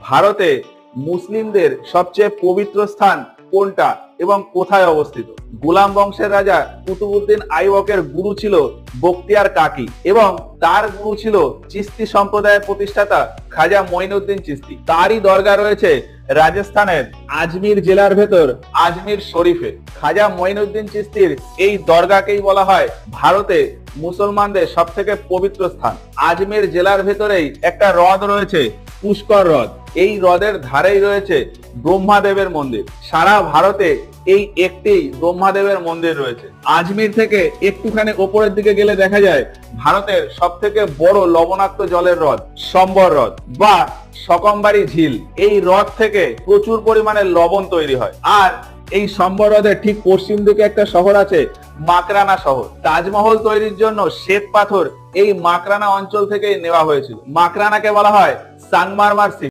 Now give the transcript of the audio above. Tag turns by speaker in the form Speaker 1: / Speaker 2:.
Speaker 1: ভারতে মুসলিমদের সবচেয়ে পবিত্র স্থান কোনটা এবং কোথায় অবস্থিত? গোলাম বংশের রাজা কুতুবউদ্দিন আইবকের গুরু ছিল বখতিয়ার কাকি এবং তার গুরু ছিল চিশতি সম্প্রদায়ের প্রতিষ্ঠাতা খাজা মঈনুদ্দিন চিশতি। তারই দরগা রয়েছে রাজস্থানের আজমির জেলার ভেতর আজমির শরীফে। খাজা মঈনুদ্দিন চিশতির এই দরগাকেই বলা হয় ভারতে মুসলমানদের সব থেকে পবিত্র স্থান। আজমির জেলার ভেতরেই একটা হ্রদ রয়েছে, পুষ্কর হ্রদ। এই হ্রদের ধারেই রয়েছে ব্রহ্মাদেবের মন্দির। সারা ভারতে এই একটি ব্রহ্মাদেবের মন্দির রয়েছে। আজমির থেকে একটুখানি ওপরের দিকে গেলে দেখা যায় ভারতের সব থেকে বড় লবণাক্ত জলের হ্রদ সম্বর হ্রদ বা সকম্বারি ঝিল। এই হ্রদ থেকে প্রচুর পরিমাণে লবণ তৈরি হয়। আর এই সম্বর হ্রদের ঠিক পশ্চিম দিকে একটা শহর আছে মাকরানা শহর। তাজমহল তৈরির জন্য শ্বেত পাথর এই মাকরানা অঞ্চল থেকে নেওয়া হয়েছিল। মাকরানাকে বলা হয় সাংমারমার সিটি।